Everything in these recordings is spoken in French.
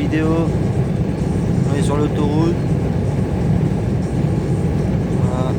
vidéo. On est sur l'autoroute. Voilà.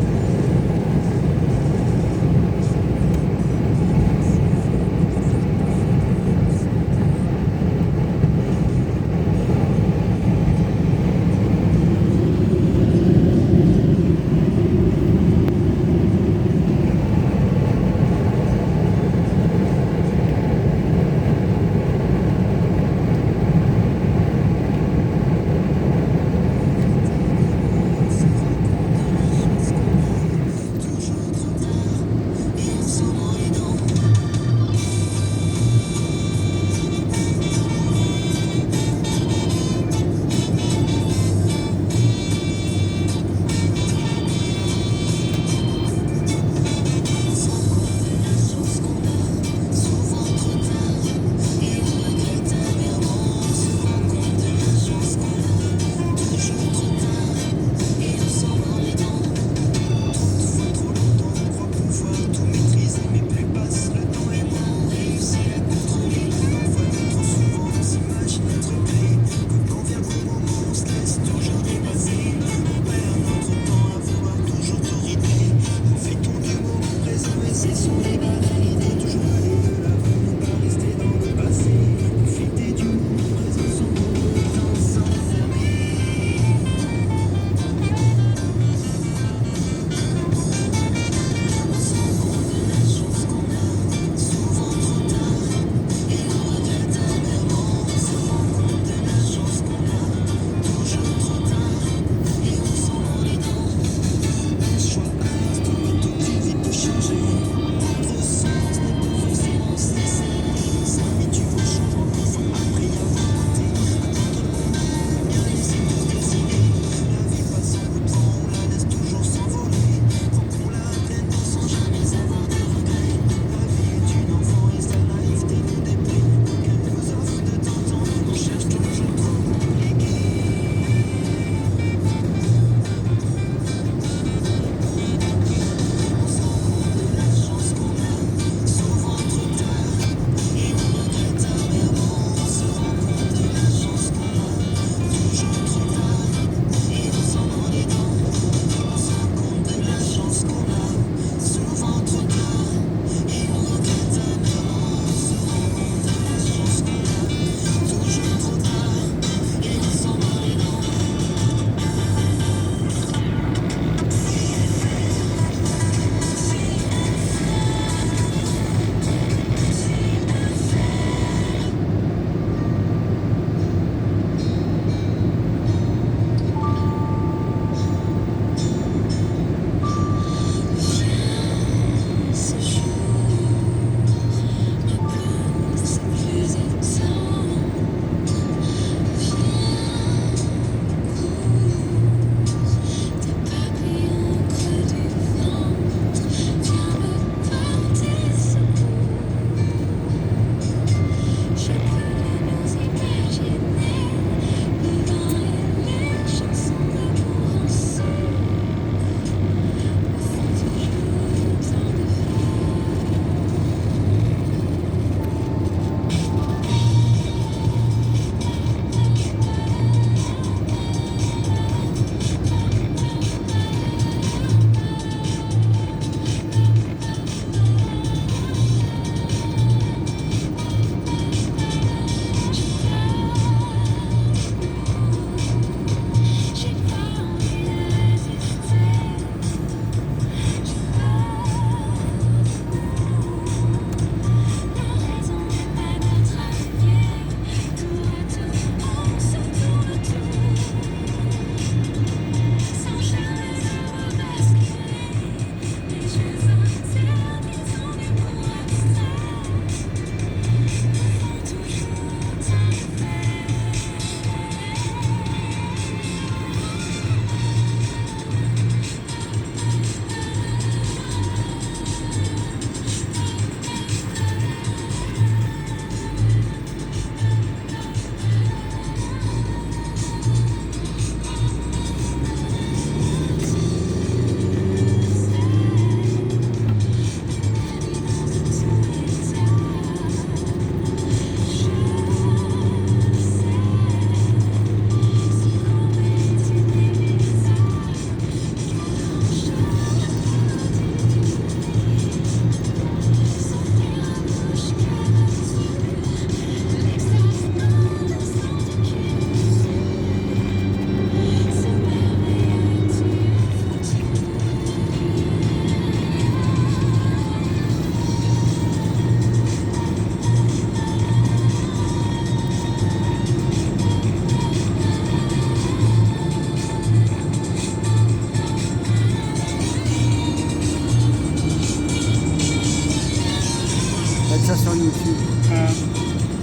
mettre ça sur YouTube. Hein.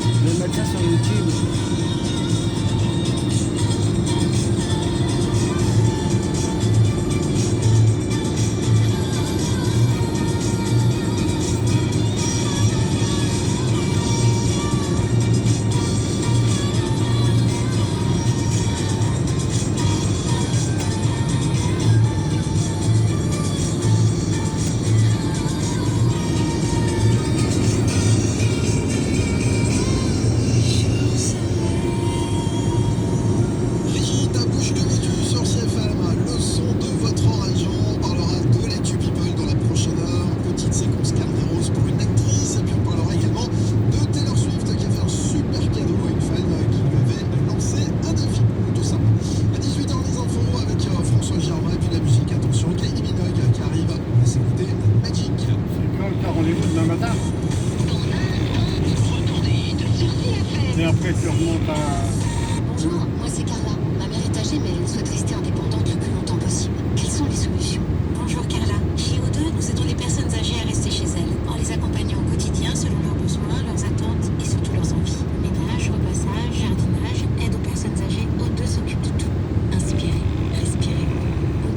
Je vais mettre ça sur YouTube. Et après, tu remontes à... Bonjour, moi c'est Carla. Ma mère est âgée, mais elle souhaite rester indépendante le plus longtemps possible. Quelles sont les solutions? Bonjour Carla. Chez O2, nous aidons les personnes âgées à rester chez elles, en les accompagnant au quotidien selon leurs besoins, leurs attentes et surtout leurs envies. Ménage, repassage, jardinage, aide aux personnes âgées, O2 s'occupe de tout. Inspirez, respirez. O2.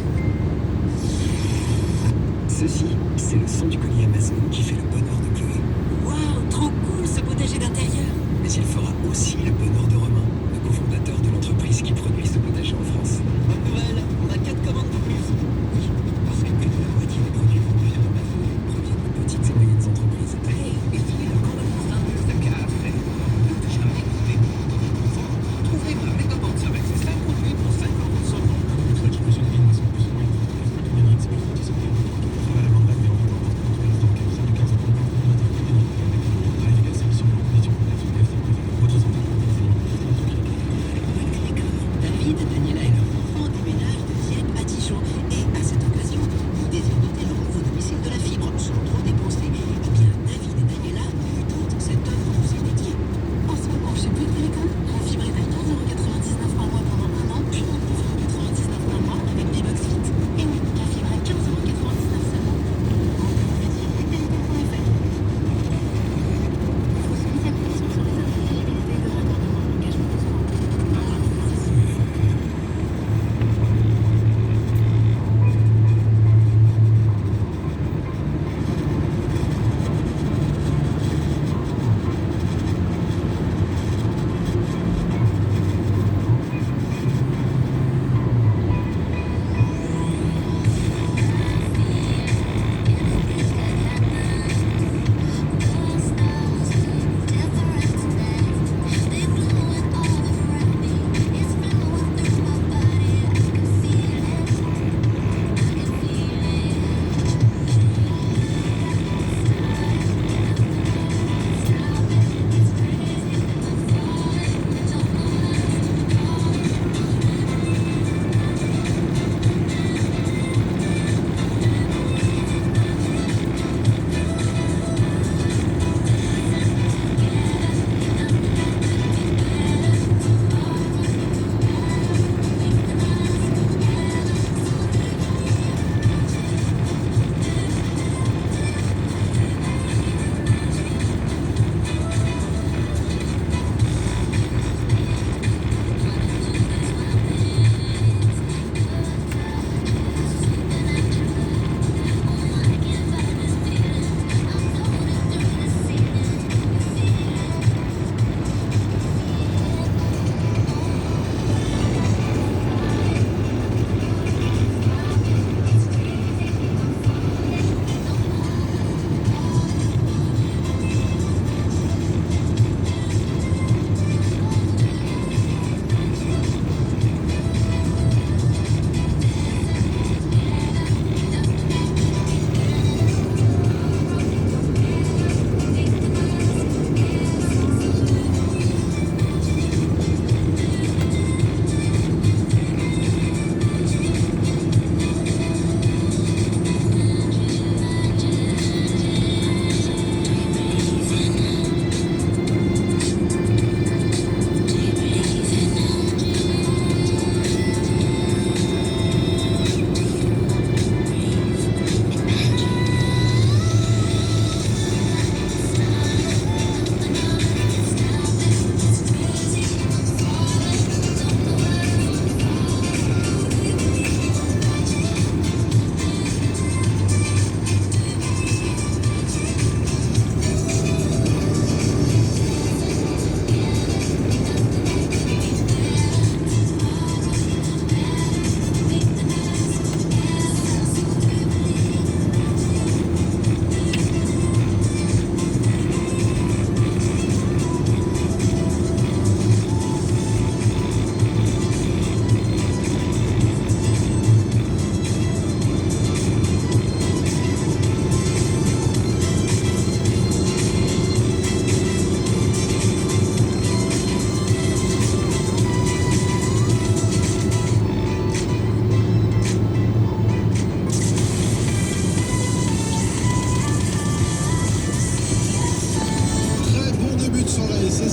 Ceci, c'est le son du colis Amazon qui fait le bonheur de Chloé. Waouh, trop cool ce potager d'intérieur. Mais il fera aussi le bonheur de Romain, le cofondateur de l'entreprise qui produit ce potager en France. Bonne nouvelle, on a 4 commandes de plus. Oui, parce que plus de la moitié des produits vendus chez Amazon proviennent de petites et moyennes entreprises. Allez, essayez la grande annonce d'un de ce cas après. Trouvez-moi les commandes avec ces 5 produits pour 50% de David, Daniela et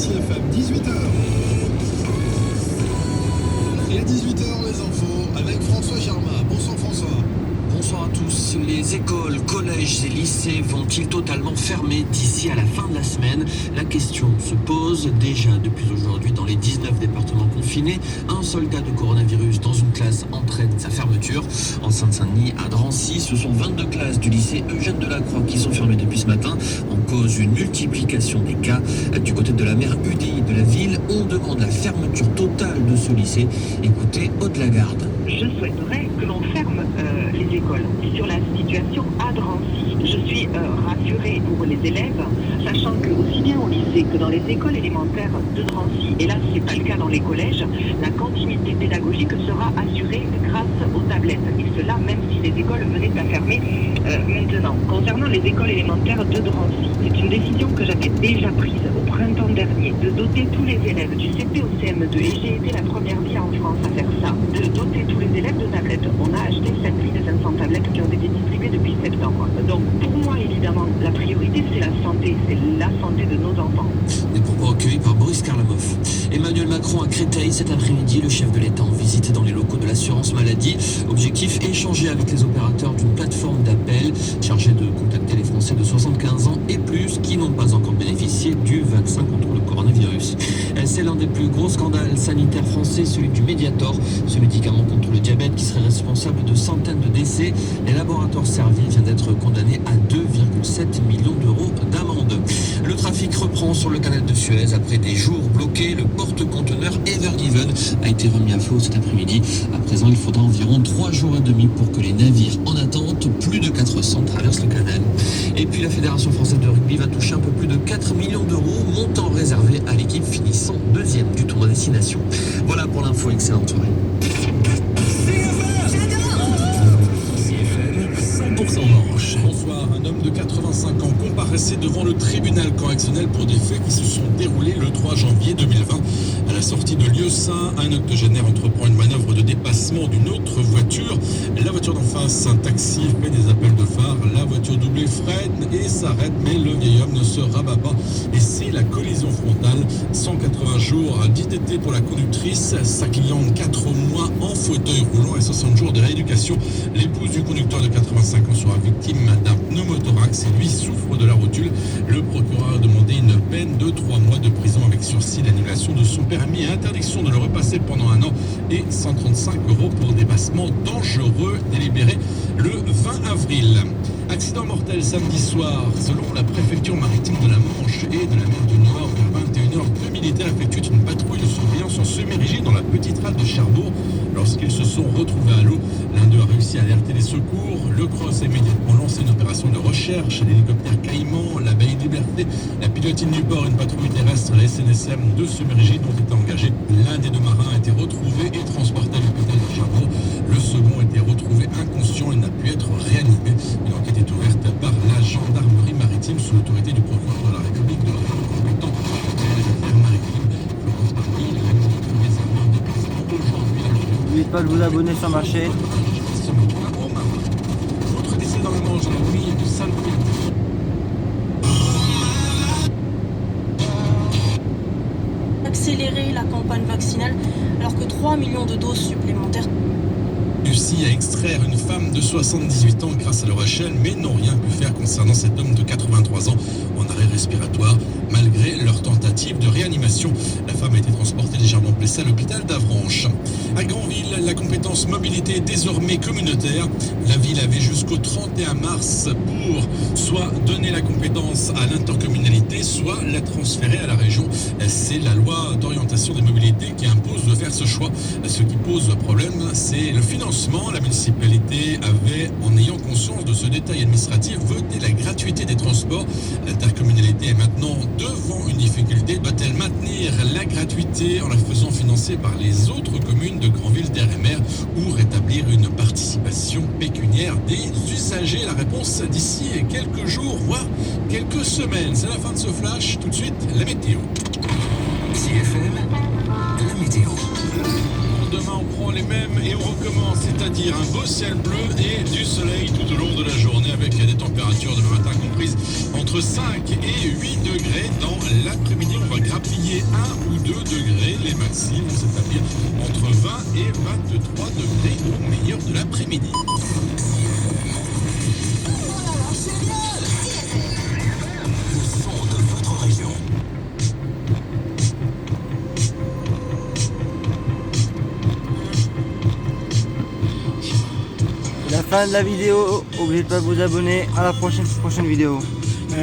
ici FM, 18h. Et à 18h, les infos avec François Germain. Bonsoir François. Bonsoir à tous. Les écoles, collèges et lycées vont-ils totalement fermer d'ici à la fin de la semaine? La question se pose déjà depuis aujourd'hui dans les 19 départements confinés. Un seul cas de coronavirus dans une classe entraîne sa fermeture. En Seine-Saint-Denis, à Drancy, ce sont 22 classes du lycée Eugène Delacroix qui sont fermées depuis ce matin en cause d'une multiplication des cas. Du côté de la maire UDI de la ville, on demande la fermeture totale de ce lycée. Écoutez Aude Lagarde. Je souhaiterais que l'on ferme les écoles. Sur la situation à Drancy, je suis rassurée pour les élèves, sachant que aussi bien au lycée que dans les écoles élémentaires de Drancy, et là c'est pas le cas dans les collèges, la continuité pédagogique sera assurée grâce aux tablettes. Et cela même si les écoles venaient à fermer maintenant. Concernant les écoles élémentaires de Drancy, c'est une décision que j'avais déjà prise au printemps dernier, de doter tous les élèves du CP au CM2, et j'ai été la première ville en France à faire ça, de doter tous les élèves de tablettes. On a acheté 7500 tablettes qui ont été distribuées depuis septembre. Donc pour moi évidemment la priorité c'est la santé de nos enfants. Des propos recueillis par Boris Karlamov. Emmanuel Macron à Créteil cet après-midi, le chef de l'État en visite dans les locaux de l'assurance maladie. Objectif, échanger avec les opérateurs d'une plateforme d'appel chargée de contacter les Français de 75 ans et plus qui n'ont pas encore bénéficié du vaccin contre le coronavirus. C'est l'un des plus gros scandales sanitaires français, celui du Mediator, ce médicament contre le diabète qui serait responsable de centaines de décès. Les laboratoires Servier vient d'être condamné à 2,7 millions d'euros d'amende. Le trafic reprend sur le canal de Suez après des jours bloqués. Le porte-conteneur Ever Given a été remis à flot cet après-midi. À présent, il faudra environ 3 jours et demi pour que les navires en attente, plus de 400, traversent le canal. Et puis la Fédération française de rugby va toucher un peu plus de 4 millions d'euros, montant réservé à l'équipe finissant deuxième du tournoi Destination. Voilà pour l'info, excellente soirée. Bonsoir, un homme de 85 ans comparaissait devant le tribunal correctionnel pour des faits qui se sont déroulés le 3 janvier 2020. À la sortie de Lieu-Saint, un octogénaire entreprend une manœuvre de dépassement d'une autre voiture. La voiture d'en face, un taxi, fait des appels de phare. La voiture doublée freine et s'arrête, mais le vieil homme ne se rabat pas. Et c'est la collision frontale. 180 jours d'ITT pour la conductrice, sa cliente 4 mois en fauteuil roulant et 60 jours de rééducation. L'épouse du conducteur de 85 ans sera victime d'un pneumothorax et lui souffre de la rotule. Le procureur a demandé une peine de 3 mois de prison avec sursis, l'annulation de son permis et interdiction de le repasser pendant 1 an et 135 € pour dépassement dangereux, délibéré le 20 avril. Accident mortel samedi soir, selon la préfecture maritime de la Manche et de la mer du Nord, vers 21h, 2 militaires effectuent une patrouille de surveillance en semi-rigide dans la petite rade de Cherbourg. Lorsqu'ils se sont retrouvés à l'eau, l'un d'eux a réussi à alerter les secours. Le CROSS a immédiatement lancé une opération de recherche. L'hélicoptère Caïman, la Baie de Liberté, la pilotine du port, une patrouille terrestre, la SNSM, 2 semi-rigides ont été engagés. L'un des 2 marins a été retrouvé et transporté à l'hôpital de Cherbourg. Le second a été retrouvé inconscient et n'a pu être réanimé. Une enquête est ouverte par la gendarmerie maritime sous l'autorité du procureur de la République de l'Orient compétent des affaires maritimes. Florence Parly, la ministre des Armées en déplacement aujourd'hui. N'oubliez pas de vous abonner sur ma chaîne. Autre décès dans le Manche dans la nuit de Saint-Pétersbourg. Accélérer la campagne vaccinale alors que 3 millions de doses supplémentaires. Réussi à extraire une femme de 78 ans grâce à leur échelle, mais n'ont rien pu faire concernant cet homme de 83 ans en arrêt respiratoire. Malgré leur tentative de réanimation, la femme a été transportée légèrement blessée à l'hôpital d'Avranches. À Granville, la compétence mobilité est désormais communautaire. La ville avait jusqu'au 31 mars pour soit donner la compétence à l'intercommunalité, soit la transférer à la région. C'est la loi d'orientation des mobilités qui impose de faire ce choix. Ce qui pose problème, c'est le financement. La municipalité avait, en ayant conscience de ce détail administratif, voté la gratuité des transports. L'intercommunalité est maintenant devant une difficulté. Doit-elle maintenir la gratuité en la faisant financer par les autres communes de Granville, Terre et Mer ou rétablir une participation pécuniaire des usagers? La réponse d'ici quelques jours, voire quelques semaines. C'est la fin de ce flash. Tout de suite, la météo. CFM, la météo. Demain, on prend les mêmes et on recommence, c'est-à-dire un beau ciel bleu et du soleil tout au long de la journée avec des températures demain matin comprises entre entre 5 et 8 degrés dans l'après-midi. On va grappiller 1 ou 2 degrés. Les maxi vont s'établir entre 20 et 23 degrés au meilleur de l'après-midi. Le son de votre région. C'est la fin de la vidéo. N'oubliez pas de vous abonner. À la prochaine vidéo.